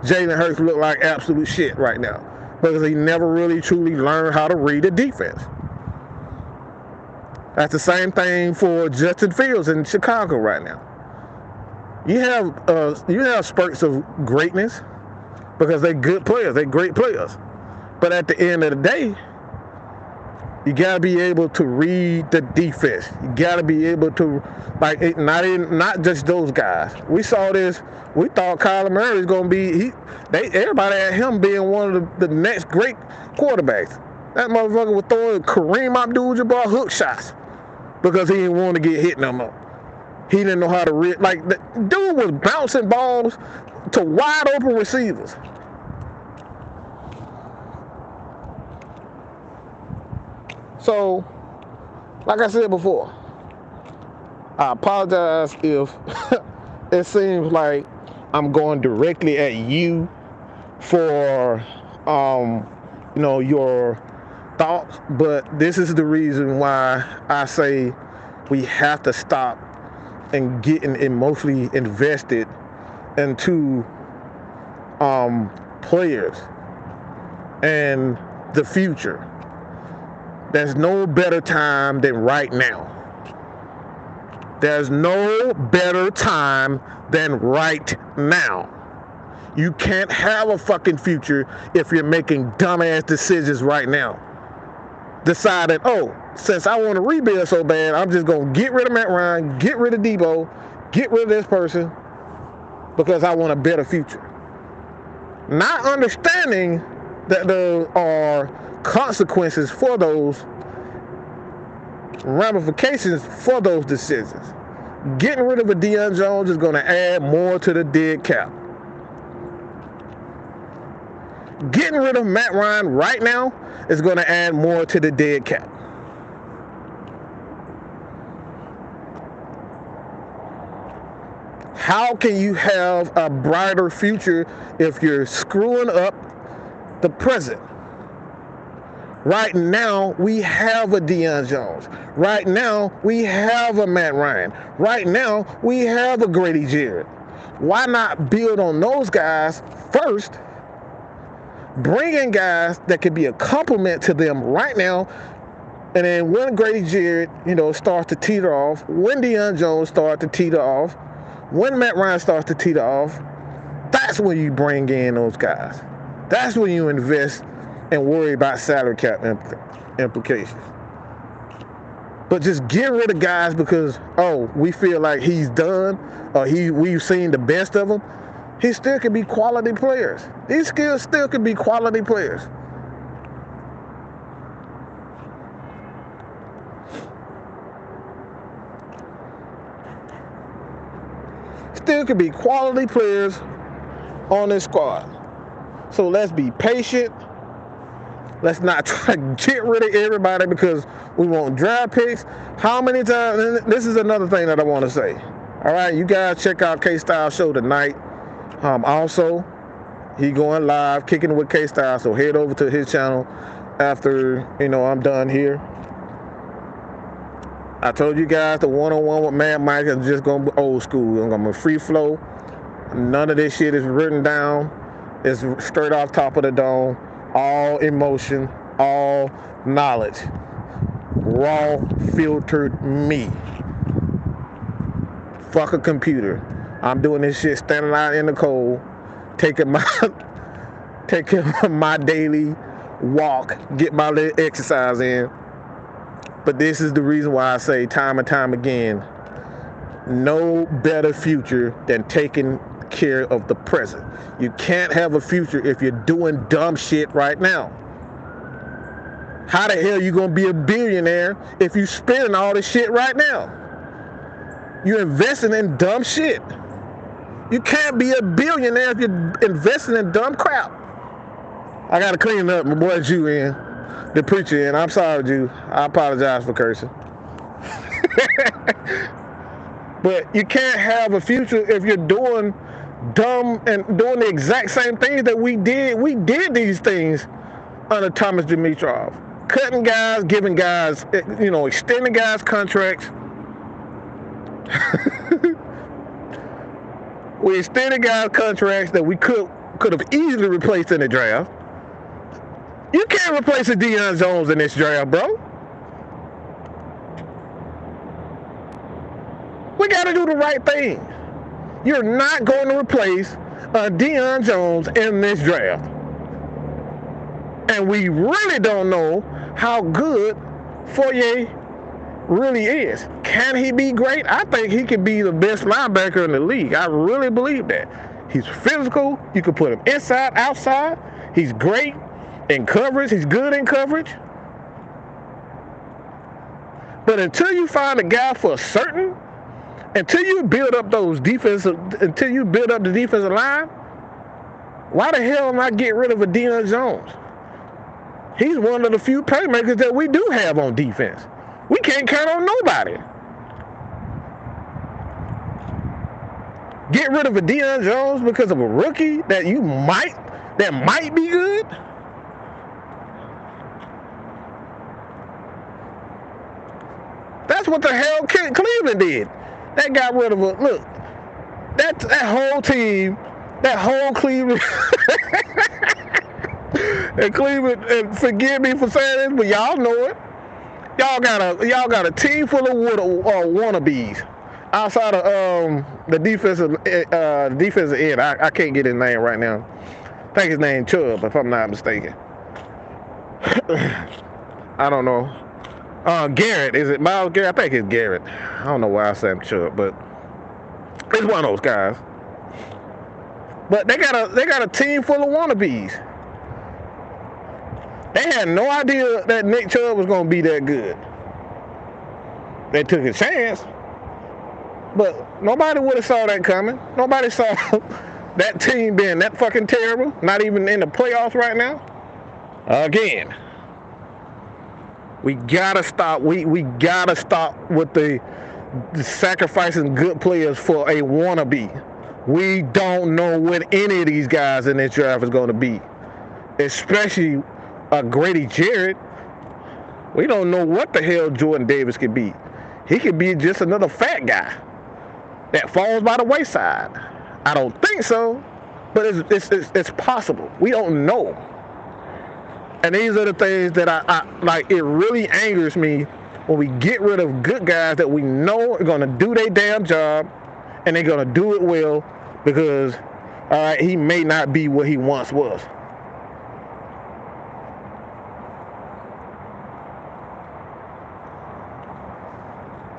Jalen Hurts look like absolute shit right now, because he never really truly learned how to read the defense. That's the same thing for Justin Fields in Chicago right now. You have spurts of greatness because they're good players, they're great players. But at the end of the day, you gotta be able to read the defense. You gotta be able to, like, not just those guys. We saw this. We thought Kyler Murray was gonna be. Everybody had him being one of the next great quarterbacks. That motherfucker was throwing Kareem Abdul-Jabbar hook shots because he didn't want to get hit no more. He didn't know how to read. Like, the dude was bouncing balls to wide open receivers. So, like I said before, I apologize if it seems like I'm going directly at you for, your thoughts. But this is the reason why I say we have to stop and getting emotionally invested into players and the future. There's no better time than right now. There's no better time than right now. You can't have a fucking future if you're making dumbass decisions right now. Deciding, since I want to rebuild so bad, I'm just going to get rid of Matt Ryan, get rid of Debo, get rid of this person because I want a better future. Not understanding that there are consequences for those, ramifications for those decisions. Getting rid of a Deion Jones is going to add more to the dead cap. Getting rid of Matt Ryan right now is going to add more to the dead cap. How can you have a brighter future if you're screwing up the present? Right now, we have a Deion Jones. Right now, we have a Matt Ryan. Right now, we have a Grady Jarrett. Why not build on those guys first? Bring in guys that could be a complement to them right now. And then when Grady Jarrett, starts to teeter off, when Deion Jones starts to teeter off, when Matt Ryan starts to teeter off, that's when you bring in those guys. That's when you invest and worry about salary cap implications. But just get rid of guys because, we feel like he's done, or we've seen the best of him. He still could be quality players. These skills still could be quality players. Still could be quality players on this squad. So let's be patient. Let's not try to get rid of everybody because we want draft picks. How many times? This is another thing that I want to say. All right, you guys check out K-Style show tonight. Also, he going live, kicking it with K-Style. So head over to his channel after I'm done here. I told you guys the one-on-one with Mad Mike is just gonna be old school. I'm gonna free flow. None of this shit is written down. It's straight off top of the dome. All emotion, all knowledge. Raw, filtered me. Fuck a computer. I'm doing this shit standing out in the cold, taking my daily walk, get my little exercise in. But this is the reason why I say time and time again, no better future than taking care of the present. You can't have a future if you're doing dumb shit right now. How the hell are you gonna be a billionaire if you spending all this shit right now? You're investing in dumb shit. You can't be a billionaire if you're investing in dumb crap. I gotta clean up. My boy Jew in, the preacher in. I'm sorry, Jew. I apologize for cursing. But you can't have a future if you're doing dumb and doing the exact same things that we did. We did these things under Thomas Dimitrov. Cutting guys, giving guys, extending guys' contracts. We extended guys' contracts that we could have easily replaced in the draft. You can't replace a Deion Jones in this draft, bro. We got to do the right thing. You're not going to replace a Deion Jones in this draft. And we really don't know how good Foye really is. Can he be great? I think he could be the best linebacker in the league. I really believe that. He's physical. You can put him inside, outside. He's great in coverage. He's good in coverage. But until you find a guy for certain, until you build up the defensive line, why the hell not get rid of a Deion Jones? He's one of the few playmakers that we do have on defense. We can't count on nobody. Get rid of a Deion Jones because of a rookie that might be good? That's what the hell Cleveland did. That got rid of that whole team, that whole Cleveland. And Cleveland, and forgive me for saying this, but y'all know it. Y'all got a team full of wannabes outside of the defensive end. I can't get his name right now. I think his name Chubb, if I'm not mistaken. I don't know. Garrett, is it Miles Garrett? I think it's Garrett. I don't know why I said Chubb, but it's one of those guys. But they got a team full of wannabes. They had no idea that Nick Chubb was going to be that good. They took a chance, but nobody would have saw that coming. Nobody saw that team being that fucking terrible, not even in the playoffs right now. Again, we gotta stop. We gotta stop with the sacrificing good players for a wannabe. We don't know what any of these guys in this draft is going to be, especially Grady Jarrett. We don't know what the hell Jordan Davis could be. He could be just another fat guy that falls by the wayside. I don't think so, but it's possible. We don't know. And these are the things that I like. It really angers me when we get rid of good guys that we know are going to do their damn job, and they're going to do it well because, all right, he may not be what he once was.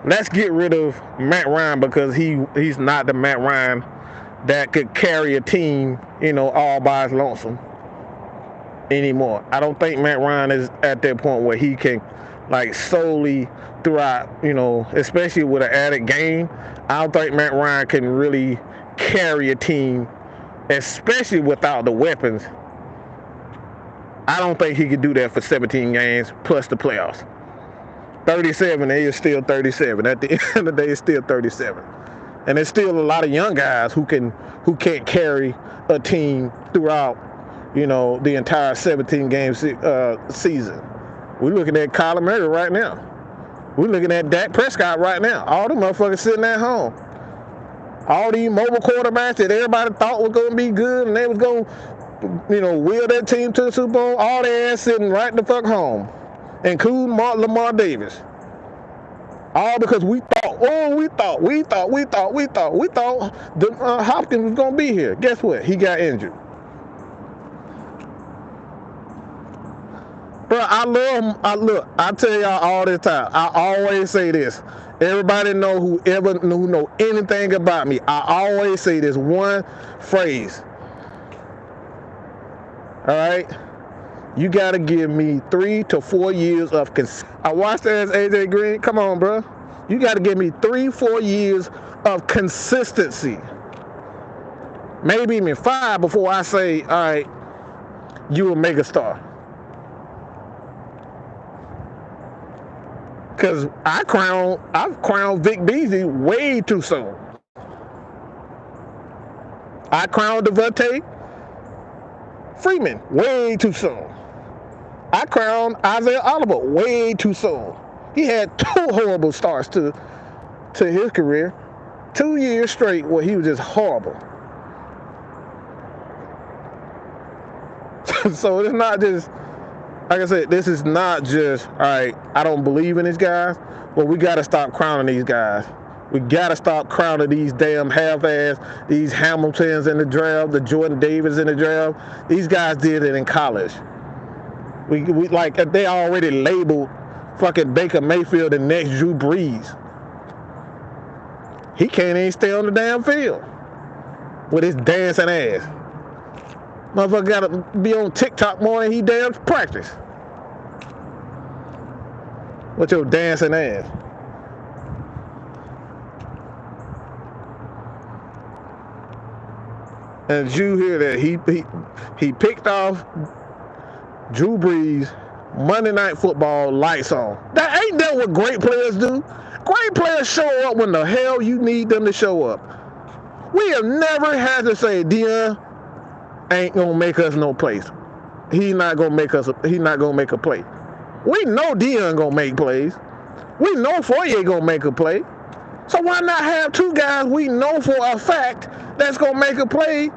Let's get rid of Matt Ryan because he's not the Matt Ryan that could carry a team, all by his lonesome anymore. I don't think Matt Ryan is at that point where he can, solely throughout, especially with an added game. I don't think Matt Ryan can really carry a team, especially without the weapons. I don't think he could do that for 17 games plus the playoffs. 37, he is still 37. At the end of the day, it's still 37. And there's still a lot of young guys who can't carry a team throughout, the entire 17-game season. We're looking at Kyler Murray right now. We're looking at Dak Prescott right now. All the motherfuckers sitting at home. All these mobile quarterbacks that everybody thought was going to be good and they was going to, wheel that team to the Super Bowl, all their ass sitting right the fuck home, including Lamar Davis. All because we thought Hopkins was going to be here. Guess what? He got injured. Bro, I love him. I tell y'all all the time. I always say this. Everybody who know anything about me, I always say this one phrase. All right? You got to give me 3 to 4 years of consistency. I watched that as AJ Green. Come on, bro. You got to give me 3-4 years of consistency. Maybe even 5 before I say, all right, you a megastar. Because I crowned Vic Beasley way too soon. I crowned Devontae Freeman way too soon. I crowned Isaiah Oliver way too soon. He had 2 horrible starts to his career. 2 years straight where he was just horrible. So it's not just, like I said, this is not just, all right, I don't believe in these guys, but we got to stop crowning these guys. We got to stop crowning these damn half-ass, these Hamiltons in the draft, the Jordan Davis in the draft. These guys did it in college. We like, they already labeled fucking Baker Mayfield the next Drew Brees. He can't even stay on the damn field with his dancing ass. Motherfucker got to be on TikTok more than he damn practice. With your dancing ass. And did you hear that he picked off Drew Brees, Monday Night Football, lights on. That ain't that what great players do. Great players show up when the hell you need them to show up. We have never had to say Deion ain't gonna make us no plays. He's not gonna make a play. We know Deion gonna make plays. We know Foye gonna make a play. So why not have 2 guys we know for a fact that's gonna make a play,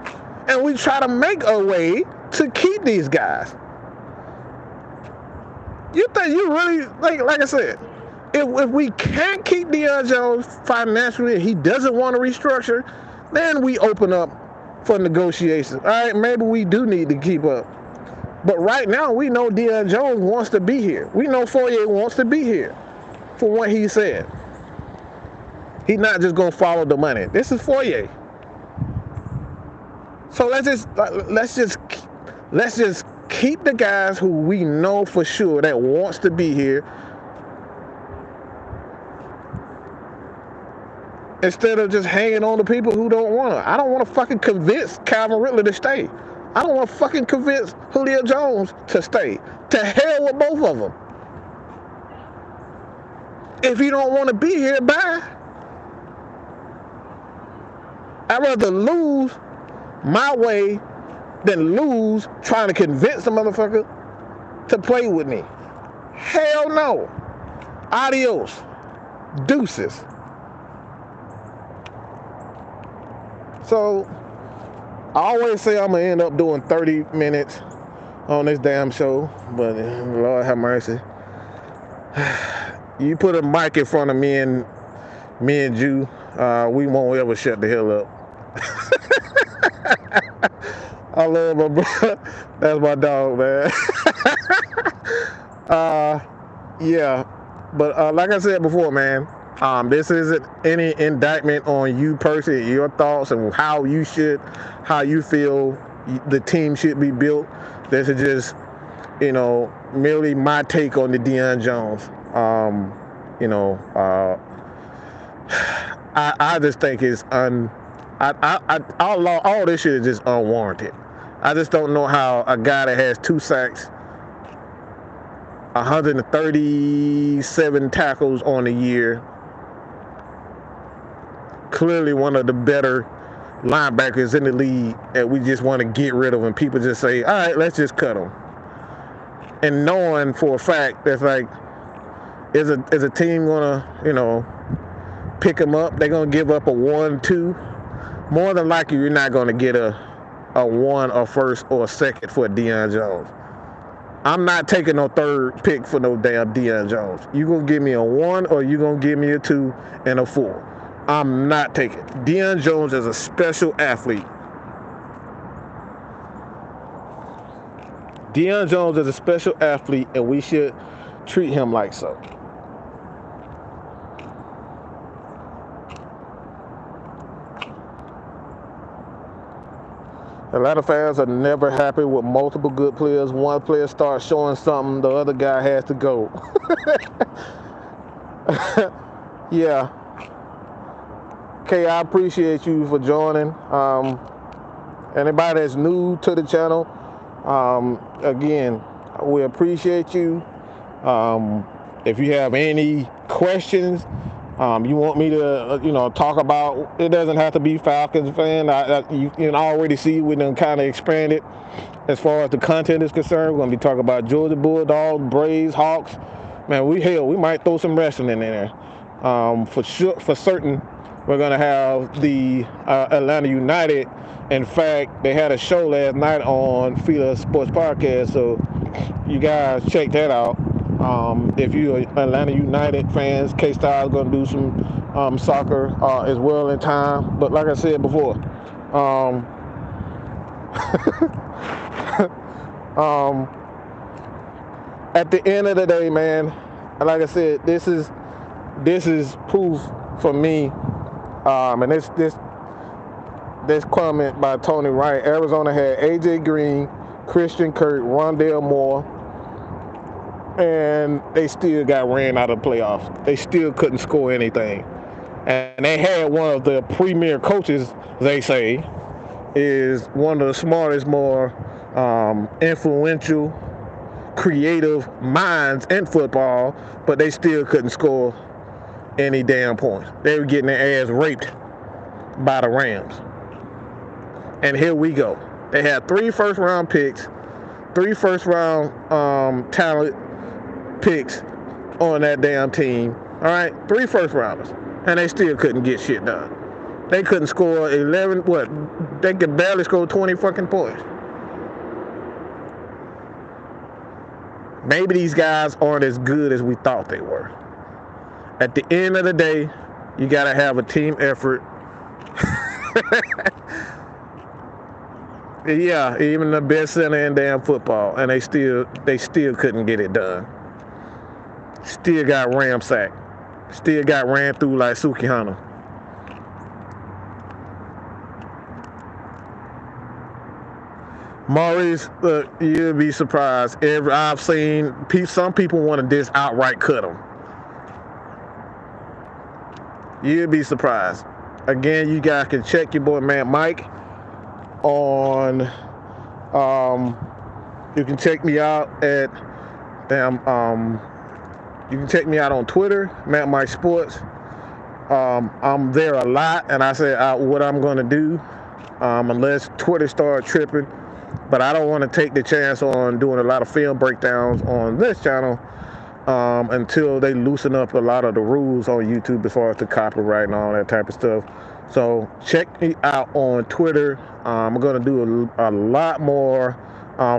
and we try to make a way to keep these guys? You think you really, like I said, if we can't keep Deion Jones financially, he doesn't want to restructure, then we open up for negotiations. All right, maybe we do need to keep up. But right now, we know Deion Jones wants to be here. We know Foye wants to be here for what he said. He's not just going to follow the money. This is Foye. So let's just keep the guys who we know for sure that wants to be here, instead of just hanging on to people who don't want to. I don't want to fucking convince Calvin Ridley to stay. I don't want to fucking convince Julio Jones to stay. To hell with both of them. If you don't want to be here, bye. I'd rather lose my way than lose trying to convince the motherfucker to play with me. Hell no. Adios. Deuces. So, I always say I'm going to end up doing 30 minutes on this damn show, but Lord have mercy. You put a mic in front of me and you, we won't ever shut the hell up. I love my brother. That's my dog, man. Yeah, but like I said before, man, this isn't any indictment on you personally, your thoughts and how you feel the team should be built. This is just, merely my take on the Deion Jones. I just think it's all this shit is just unwarranted. I just don't know how a guy that has 2 sacks, 137 tackles on the year, clearly one of the better linebackers in the league, and we just want to get rid of him. People just say, all right, let's just cut him. And knowing for a fact that's like, is a team gonna, pick him up? They're gonna give up a 1-2. More than likely, you're not gonna get a 1, a first, or a second for Deion Jones. I'm not taking no 3rd pick for no damn Deion Jones. You gonna give me a 1, or you gonna give me a 2 and a 4. I'm not taking. Deion Jones is a special athlete. Deion Jones is a special athlete, and we should treat him like so. Atlanta fans are never happy with multiple good players. One player starts showing something, the other guy has to go. Yeah. Okay, I appreciate you for joining. Anybody that's new to the channel, again, we appreciate you. If you have any questions, You want me to, talk about? It doesn't have to be Falcons fan. You can already see we done kind of expanded as far as the content is concerned. We're gonna be talking about Georgia Bulldogs, Braves, Hawks. Man, we might throw some wrestling in there. For sure, for certain, we're gonna have the Atlanta United. In fact, they had a show last night on Fila Sports Podcast, so you guys check that out. If you're Atlanta United fans, K-Style is going to do some soccer as well in time. But like I said before, at the end of the day, man, like I said, this is proof for me. And this comment by Tony Wright. Arizona had A.J. Green, Christian Kirk, Rondale Moore, and they still got ran out of the playoffs. They still couldn't score anything. And they had one of the premier coaches, they say, is one of the smartest, more influential, creative minds in football, but they still couldn't score any damn points. They were getting their ass raped by the Rams. And here we go. They had 3 first-round picks, 3 first-round talent picks on that damn team. All right, 3 first-rounders. And they still couldn't get shit done. They couldn't score 11, they could barely score 20 fucking points. Maybe these guys aren't as good as we thought they were. At the end of the day, you got to have a team effort. Yeah, even the best center in damn football, and they still couldn't get it done. Still got ramsacked. Still got ran through like Sukihana. Maurice, look, you'll be surprised. I've seen some people want to just outright cut them. You'll be surprised. Again, you guys can check your boy man Mike on. You can check me out at you can check me out on Twitter, Matt Mike Sports. I'm there a lot, and I say what I'm gonna do, unless Twitter starts tripping. But I don't want to take the chance on doing a lot of film breakdowns on this channel until they loosen up a lot of the rules on YouTube as far as the copyright and all that type of stuff. So check me out on Twitter. I'm going to do a lot more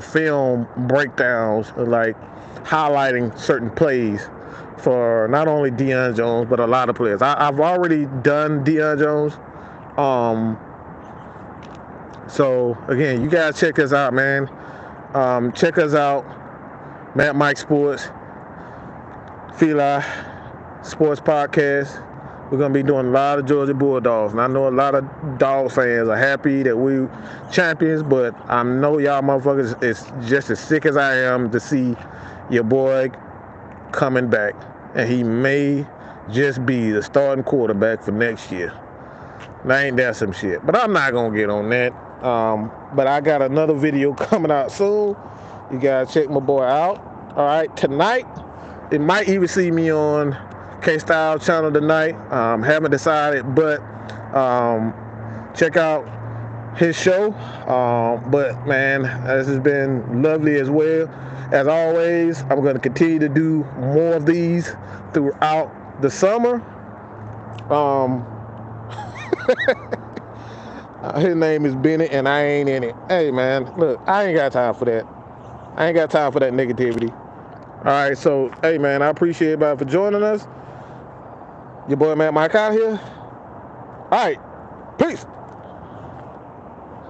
film breakdowns, like highlighting certain plays for not only Deion Jones, but a lot of players. I've already done Deion Jones. So, again, you guys check us out, man. Check us out, Matt Mike Sports, Fila Sports Podcast. We're going to be doing a lot of Georgia Bulldogs. And I know a lot of dog fans are happy that we champions, but I know y'all motherfuckers is just as sick as I am to see your boy coming back. And he may just be the starting quarterback for next year. Now, ain't that some shit? But I'm not going to get on that. But I got another video coming out soon. You guys check my boy out. All right, tonight, it might even see me on K-Style channel tonight. Haven't decided, but check out his show. But man, this has been lovely as well. As always, I'm going to continue to do more of these throughout the summer. His name is Bennett, and I ain't in it. Hey, man, look, I ain't got time for that. I ain't got time for that negativity. All right, so, hey, man, I appreciate everybody for joining us. Your boy, Matt Mike out here. All right, peace.